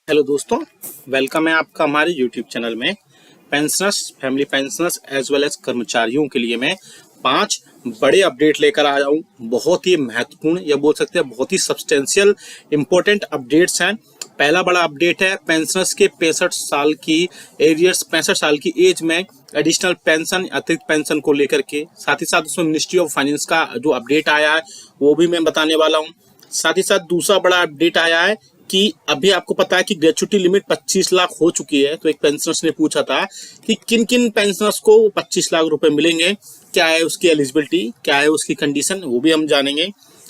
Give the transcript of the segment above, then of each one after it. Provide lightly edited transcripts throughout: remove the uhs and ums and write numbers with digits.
Hello दोस्तों, welcome है आपका हमारे यूट्यूब चैनल में। Pensioners, family pensioners as well as कर्मचारियों के लिए मैं 5 बड़े अपडेट लेकर आया हूँ। बहुत ही महत्वपूर्ण या बोल सकते हैं बहुत ही सब्सटेंशियल इंपॉर्टेंट अपडेट्स हैं। पहला बड़ा अपडेट है पेंशनर्स के 65 साल की एरियर्स 65 साल की एज में एडिशनल पेंशन अतिरिक्त पेंशन को लेकर के। साथ ही साथ उसमें मिनिस्ट्री ऑफ फाइनेंस का जो अपडेट आया है वो भी मैं बताने वाला हूँ। साथ ही साथ दूसरा बड़ा अपडेट आया है कि अभी आपको पता है कि ग्रेच्युटी लिमिट 25 लाख हो चुकी है। तो एक पेंशनर्स ने पूछा था कि किन किन पेंशनर्स को 25 लाख रुपए मिलेंगे, क्या है उसकी एलिजिबिलिटी, क्या है उसकी कंडीशन, वो भी हम जानेंगे।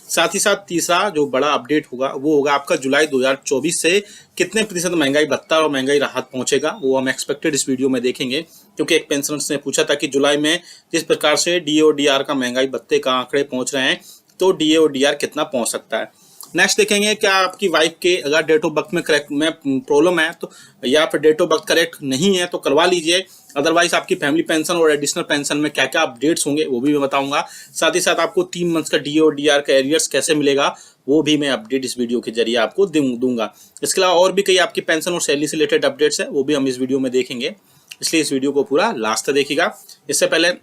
साथ ही साथ तीसरा जो बड़ा अपडेट होगा वो होगा आपका जुलाई 2024 से कितने प्रतिशत महंगाई भत्ता और महंगाई राहत पहुंचेगा, वो हम एक्सपेक्टेड इस वीडियो में देखेंगे। क्योंकि एक पेंशनर्स ने पूछा था कि जुलाई में जिस प्रकार से डीए और डीआर का महंगाई भत्ते का आंकड़े पहुंच रहे हैं तो डीए और डीआर कितना पहुंच सकता है। नेक्स्ट देखेंगे क्या आपकी वाइफ के अगर डेट ऑफ बर्थ में करेक्ट में प्रॉब्लम है तो या फिर डेट ऑफ बर्थ करेक्ट नहीं है तो करवा लीजिए। अदरवाइज आपकी फैमिली पेंशन और एडिशनल पेंशन में क्या क्या अपडेट्स होंगे वो भी मैं बताऊंगा। साथ ही साथ आपको 3 मंथ्स का डीए और डीआर का एरियर्स कैसे मिलेगा वो भी मैं अपडेट इस वीडियो के जरिए आपको दूंगा। इसके अलावा और भी कई आपकी पेंशन और सैलरी से रिलेटेड अपडेट्स है वो भी हम इस वीडियो में देखेंगे, इसलिए इस वीडियो को पूरा लास्ट तक देखिएगा। इससे पहले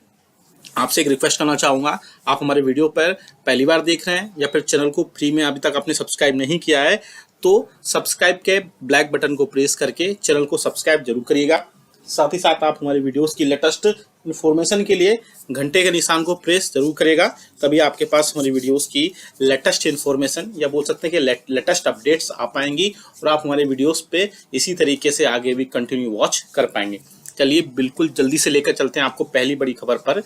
आपसे एक रिक्वेस्ट करना चाहूँगा, आप हमारे वीडियो पर पहली बार देख रहे हैं या फिर चैनल को फ्री में अभी तक आपने सब्सक्राइब नहीं किया है तो सब्सक्राइब के ब्लैक बटन को प्रेस करके चैनल को सब्सक्राइब जरूर करिएगा। साथ ही साथ आप हमारे वीडियोस की लेटेस्ट इन्फॉर्मेशन के लिए घंटे के निशान को प्रेस जरूर करेगा, तभी आपके पास हमारी वीडियोस की लेटेस्ट इन्फॉर्मेशन या बोल सकते हैं कि लेटेस्ट अपडेट्स आ पाएंगी और आप हमारे वीडियोस पे इसी तरीके से आगे भी कंटिन्यू वॉच कर पाएंगे। चलिए बिल्कुल जल्दी से लेकर चलते हैं आपको पहली बड़ी खबर पर।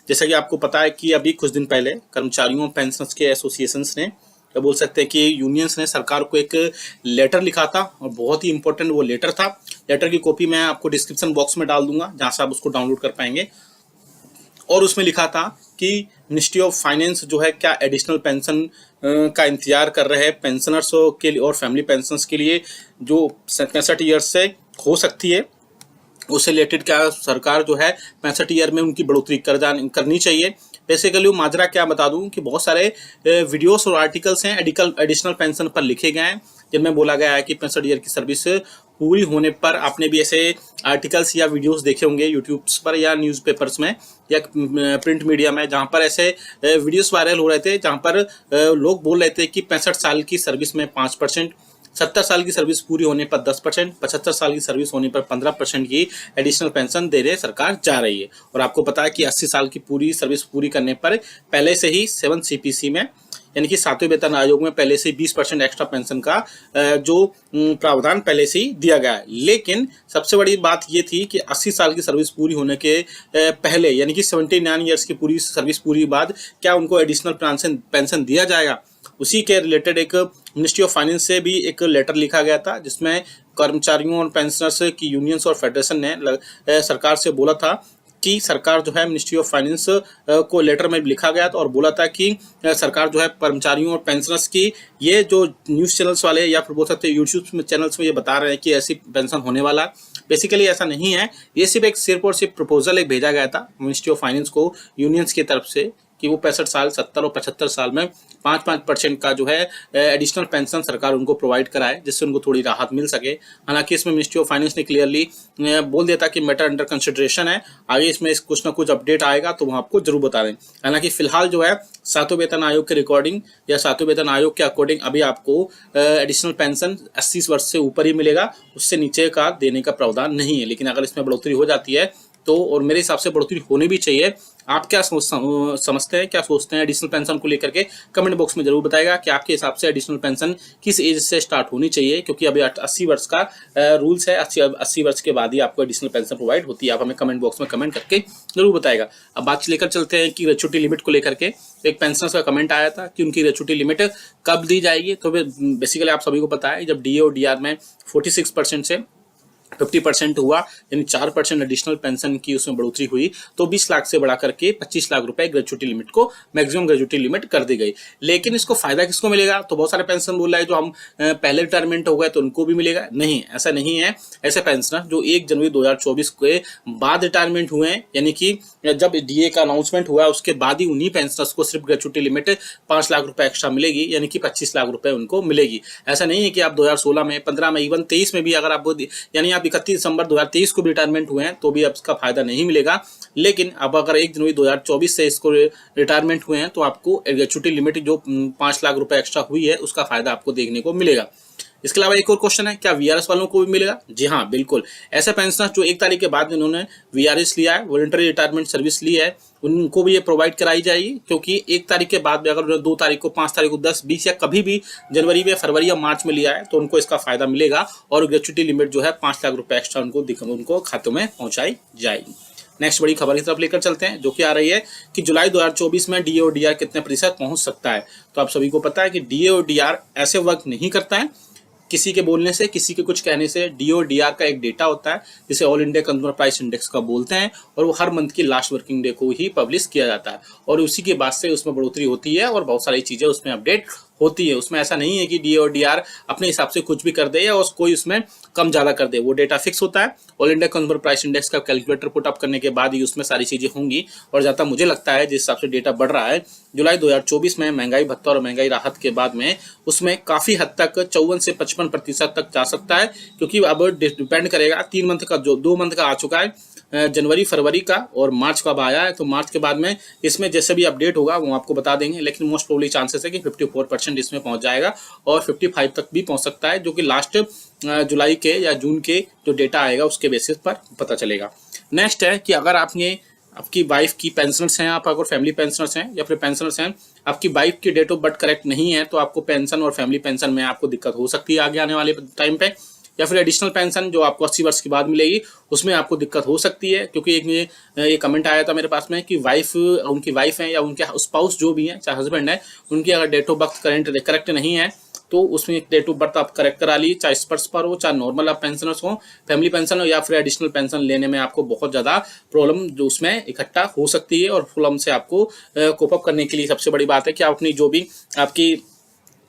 जैसा कि आपको पता है कि अभी कुछ दिन पहले कर्मचारियों पेंशनर्स के एसोसिएशंस ने या बोल सकते हैं कि यूनियंस ने सरकार को एक लेटर लिखा था और बहुत ही इंपॉर्टेंट वो लेटर था। लेटर की कॉपी मैं आपको डिस्क्रिप्शन बॉक्स में डाल दूंगा जहां से आप उसको डाउनलोड कर पाएंगे। और उसमें लिखा था कि मिनिस्ट्री ऑफ फाइनेंस जो है क्या एडिशनल पेंशन का इंतजार कर रहे हैं पेंशनर्स के लिए और फैमिली पेंशनर्स के लिए जो 65 ईयर्स से हो सकती है, उससे रिलेटेड क्या सरकार जो है 65 ईयर में उनकी बढ़ोतरी करनी चाहिए। बेसिकली वो माजरा क्या बता दूं कि बहुत सारे वीडियोस और आर्टिकल्स हैं एडिशनल पेंशन पर लिखे गए हैं जिनमें बोला गया है कि 65 ईयर की सर्विस पूरी होने पर, आपने भी ऐसे आर्टिकल्स या वीडियोस देखे होंगे यूट्यूब पर या न्यूज़पेपर्स में या प्रिंट मीडिया में, जहां पर ऐसे वीडियोस वायरल हो रहे थे जहां पर लोग बोल रहे थे कि 65 साल की सर्विस में 5%, 70 साल की सर्विस पूरी होने पर 10%, 75 साल की सर्विस होने पर 15% की एडिशनल पेंशन देने सरकार जा रही है। और आपको पता है कि 80 साल की पूरी सर्विस पूरी करने पर पहले से ही 7 CPC में यानी कि 7वें वेतन आयोग में पहले से 20% एक्स्ट्रा पेंशन का जो प्रावधान पहले से ही दिया गया है। लेकिन सबसे बड़ी बात ये थी कि 80 साल की सर्विस पूरी होने के पहले यानी कि 79 ईयर्स की पूरी सर्विस पूरी बाद क्या उनको एडिशनल पेंशन दिया जाएगा। उसी के रिलेटेड एक मिनिस्ट्री ऑफ फाइनेंस से भी एक लेटर लिखा गया था जिसमें कर्मचारियों और पेंशनर्स की यूनियंस और फेडरेशन ने सरकार से बोला था कि सरकार जो है मिनिस्ट्री ऑफ फाइनेंस को लेटर में लिखा गया था और बोला था कि सरकार जो है कर्मचारियों और पेंशनर्स की ये जो न्यूज़ चैनल्स वाले या फिर बोल सकते हैं यूट्यूब चैनल्स में ये बता रहे हैं कि ऐसी पेंशन होने वाला है, बेसिकली ऐसा नहीं है। ये सिर्फ और सिर्फ प्रपोजल एक भेजा गया था मिनिस्ट्री ऑफ फाइनेंस को यूनियंस की तरफ से कि वो 65 साल, 70 और 75 साल में 5% का जो है एडिशनल पेंशन सरकार उनको प्रोवाइड कराए जिससे उनको थोड़ी राहत मिल सके। हालांकि इसमें मिनिस्ट्री ऑफ फाइनेंस ने क्लियरली बोल दिया था कि मैटर अंडर कंसिडरेशन है, आगे इसमें कुछ ना कुछ अपडेट आएगा तो वो आपको जरूर बता दें। हालांकि फिलहाल जो है 7वें वेतन आयोग के रिकॉर्डिंग या 7वें वेतन आयोग के अकॉर्डिंग अभी आपको एडिशनल पेंशन 80 वर्ष से ऊपर ही मिलेगा, उससे नीचे का देने का प्रावधान नहीं है। लेकिन अगर इसमें बढ़ोतरी हो जाती है तो, और मेरे हिसाब से बढ़ोतरी होनी भी चाहिए। आप क्या समझते हैं, क्या सोचते हैं एडिशनल पेंशन को लेकर के, कमेंट बॉक्स में जरूर बताएगा कि आपके हिसाब से एडिशनल पेंशन किस एज से स्टार्ट होनी चाहिए। क्योंकि अभी 80 वर्ष का रूल्स है, 80 वर्ष के बाद ही आपको एडिशनल पेंशन प्रोवाइड होती है। आप हमें कमेंट बॉक्स में कमेंट करके जरूर बताएगा। अब बात लेकर चलते हैं कि ग्रेच्युटी लिमिट को लेकर के। एक पेंशनर्स का कमेंट आया था कि उनकी ग्रेच्युटी लिमिट कब दी जाएगी। तो बेसिकली आप सभी को पता है जब डीए और डीआर में 46% से 50% हुआ, यानी 4% एडिशनल पेंशन की उसमें बढ़ोतरी हुई, तो 20 लाख से बढ़ा करके 25 लाख रुपए ग्रेजुएटी लिमिट को मैक्सिमम ग्रेजुएटी लिमिट कर दी गई। लेकिन इसको फायदा किसको मिलेगा? तो बहुत सारे पेंशन बोल रहा है जो हम पहले रिटायरमेंट हो गए तो उनको भी मिलेगा। नहीं, ऐसा नहीं है। ऐसे पेंशनर जो 1 जनवरी 2024 के बाद रिटायरमेंट हुए हैं, यानी कि जब डीए का अनाउंसमेंट हुआ उसके बाद ही उन्हीं पेंशनर्स को सिर्फ ग्रेजुएटी लिमिट 5 लाख रुपए एक्स्ट्रा मिलेगी, यानी कि 25 लाख रुपए उनको मिलेगी। ऐसा नहीं है कि आप 2016 में, 15 में, इवन 23 में भी अगर आप, यानी आप 31 दिसंबर 2023 को भी रिटायरमेंट हुए हैं तो भी अब इसका फायदा नहीं मिलेगा। लेकिन अब अगर 1 जनवरी 2024 से इसको रिटायरमेंट हुए हैं तो आपको ग्रेजुएटी लिमिट जो 5 लाख रुपए एक्स्ट्रा हुई है उसका फायदा आपको देखने को मिलेगा। इसके अलावा एक और क्वेश्चन है, क्या वीआरएस वालों को भी मिलेगा? जी हाँ, बिल्कुल। ऐसे पेंशनर जो 1 तारीख के बाद इन्होंने वीआरएस लिया है, वॉलंटरी रिटायरमेंट सर्विस ली है, उनको भी ये प्रोवाइड कराई जाएगी, क्योंकि 1 तारीख के बाद भी अगर 2 तारीख को, 5 तारीख को, 10, 20 या कभी भी जनवरी में, फरवरी या मार्च में लिया है तो उनको इसका फायदा मिलेगा और ग्रेजुएटी लिमिट जो है 5 लाख रुपए एक्स्ट्रा उनको खातों में पहुंचाई जाएगी। नेक्स्ट बड़ी खबर की तरफ लेकर चलते हैं, जो कि आ रही है कि जुलाई 2024 में डीए और डीआर कितने प्रतिशत पहुंच सकता है। तो आप सभी को पता है कि डीए और डीआर ऐसे वर्क नहीं करता है किसी के बोलने से, किसी के कुछ कहने से। डीओ डीआर का एक डेटा होता है जिसे all India consumer price index का बोलते हैं, और वो हर मंथ की लास्ट वर्किंग डे को ही पब्लिश किया जाता है, और उसी के बाद से उसमें बढ़ोतरी होती है और बहुत सारी चीजें उसमें अपडेट होती है। उसमें ऐसा नहीं है कि डी और डीआर अपने हिसाब से कुछ भी कर दे या कोई उसमें कम ज्यादा कर दे। वो डेटा फिक्स होता है, all India consumer price index का कैलकुलेटर पुट अप करने के बाद ही उसमें सारी चीजें होंगी। और जहाँ तक मुझे लगता है जिस हिसाब से डेटा बढ़ रहा है, जुलाई 2024 में महंगाई भत्ता और महंगाई राहत के बाद में उसमें काफी हद तक 54 से 55% तक जा सकता है, क्योंकि अब डिपेंड करेगा 3 मंथ का, जो 2 मंथ का आ चुका है, जनवरी, फरवरी का, और मार्च का अब आया है। तो मार्च के बाद में इसमें जैसे भी अपडेट होगा वो आपको बता देंगे, लेकिन मोस्ट प्रोबेबली चांसेस है कि 54% इसमें पहुंच जाएगा और 55 तक भी पहुंच सकता है, जो कि लास्ट जुलाई के या जून के जो डेटा आएगा उसके बेसिस पर पता चलेगा। नेक्स्ट है कि अगर आपकी वाइफ की पेंशनर्स हैं, आप अगर फैमिली पेंशनर्स हैं या फिर पेंशनर्स हैं, आपकी वाइफ की डेट ऑफ बर्थ करेक्ट नहीं है तो आपको पेंशन और फैमिली पेंशन में आपको दिक्कत हो सकती है आगे आने वाले टाइम पे। या फिर एडिशनल पेंशन जो आपको 80 वर्ष के बाद मिलेगी उसमें आपको दिक्कत हो सकती है, क्योंकि एक कमेंट आया था मेरे पास में कि उनकी वाइफ है या उनके स्पाउस जो भी है, चाहे हस्बैंड है, उनकी अगर डेट ऑफ बर्थ करेक्ट नहीं है तो उसमें डेट ऑफ बर्थ आप करेक्ट करा लीजिए, चाहे स्पर्श पर हो, चाहे नॉर्मल आप पेंशनर्स हो, फैमिली पेंशन हो, या फिर एडिशनल पेंशन लेने में आपको बहुत ज़्यादा प्रॉब्लम जो उसमें इकट्ठा हो सकती है। और प्रॉब्लम से आपको कोप अप करने के लिए सबसे बड़ी बात है कि आप अपनी जो भी आपकी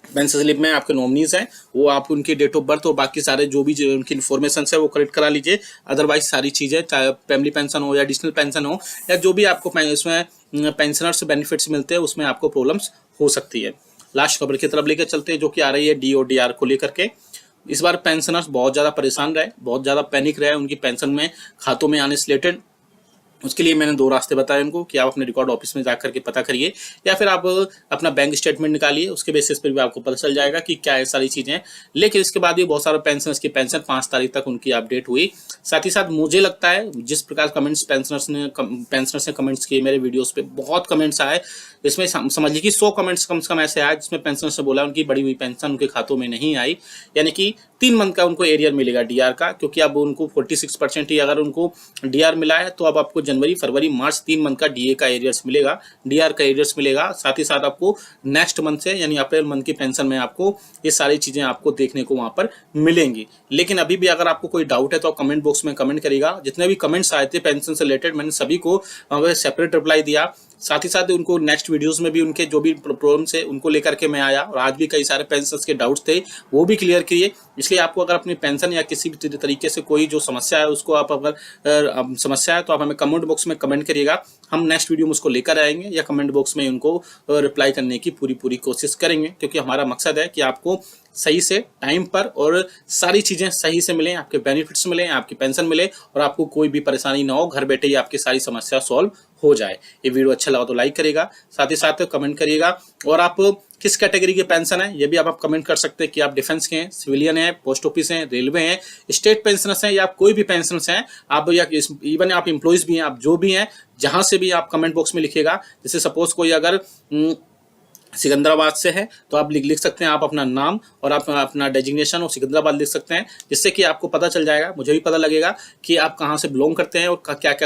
पेंशन स्लिप में आपके नॉमिनीज हैं वो आप उनकी डेट ऑफ बर्थ और बाकी सारे जो भी उनकी इन्फॉर्मेशन है वो करेक्ट करा लीजिए। अदरवाइज सारी चीज़ें, चाहे फैमिली पेंशन हो या एडिशनल पेंशन हो या जो भी आपको इसमें पेंशनर्स बेनिफिट्स मिलते हैं, उसमें आपको प्रॉब्लम्स हो सकती है। लास्ट खबर की तरफ लेकर चलते हैं, जो कि आ रही है डी और डीआर को लेकर के। इस बार पेंशनर्स बहुत ज़्यादा परेशान रहे, बहुत ज़्यादा पैनिक रहे उनकी पेंशन में खातों में आने से रिलेटेड। उसके लिए मैंने 2 रास्ते बताए उनको कि आप अपने रिकॉर्ड ऑफिस में जाकर के पता करिए, या फिर आप अपना बैंक स्टेटमेंट निकालिए, उसके बेसिस पर भी आपको पता चल जाएगा कि क्या है सारी चीज़ें। लेकिन इसके बाद भी बहुत सारे पेंशनर्स की पेंशन 5 तारीख तक उनकी अपडेट हुई। साथ ही साथ मुझे लगता है जिस प्रकार कमेंट्स पेंशनर्स ने कमेंट्स किए मेरे वीडियोस पे, बहुत कमेंट्स आए, इसमें समझ लीजिए कि 100 कमेंट्स कम से कम ऐसे आए जिसमें पेंशनर्स ने बोला उनकी बढ़ी हुई पेंशन उनके खातों में नहीं आई, यानी कि 3 मंथ का उनको एरियर मिलेगा डीआर का, क्योंकि अब उनको 46% ही अगर उनको डीआर मिला है तो अब आपको जनवरी, फरवरी, मार्च 3 मंथ का डीए का एरियर्स मिलेगा, डीआर का एरियर्स मिलेगा। साथ ही साथ आपको नेक्स्ट मंथ से यानी अप्रैल मंथ की पेंशन में आपको ये सारी चीजें आपको देखने को वहां पर मिलेंगी। लेकिन अभी भी अगर आपको कोई डाउट है तो आप कमेंट बॉक्स में कमेंट करिएगा। जितने भी कमेंट्स आए थे पेंशन से रिलेटेड मैंने सभी को सेपरेट रिप्लाई दिया। साथ ही साथ उनको नेक्स्ट वीडियोस में भी उनके जो भी प्रॉब्लम्स है उनको लेकर के मैं आया, और आज भी कई सारे पेंशनर्स के डाउट्स थे वो भी क्लियर किए। इसलिए आपको अगर अपनी पेंशन या किसी भी तरीके से कोई जो समस्या है उसको आप अगर समस्या है तो आप हमें कमेंट बॉक्स में कमेंट करिएगा, हम नेक्स्ट वीडियो में उसको लेकर आएंगे या कमेंट बॉक्स में उनको रिप्लाई करने की पूरी कोशिश करेंगे, क्योंकि हमारा मकसद है कि आपको सही से टाइम पर और सारी चीजें सही से मिलें, आपके बेनिफिट्स मिलें, आपकी पेंशन मिले और आपको कोई भी परेशानी ना हो, घर बैठे ही आपकी सारी समस्या सॉल्व हो जाए। ये वीडियो अच्छा लगा तो लाइक करिएगा, साथ ही साथ कमेंट करिएगा, और आप किस कैटेगरी के पेंशन है ये भी आप कमेंट कर सकते हैं कि आप डिफेंस के हैं, सिविलियन हैं, पोस्ट ऑफिस हैं, रेलवे हैं, स्टेट पेंशनर्स हैं, या आप कोई भी पेंशनर्स हैं, आप या इवन आप एम्प्लॉइज भी हैं, आप जो भी हैं, जहां से भी आप कमेंट बॉक्स में लिखिएगा। जैसे सपोज कोई अगर सिकंदराबाद से है तो आप लिख सकते हैं आप अपना नाम और आप अपना डेजिग्नेशन और सिकंदराबाद लिख सकते हैं, जिससे कि आपको पता चल जाएगा, मुझे भी पता लगेगा कि आप कहाँ से बिलोंग करते हैं और क्या क्या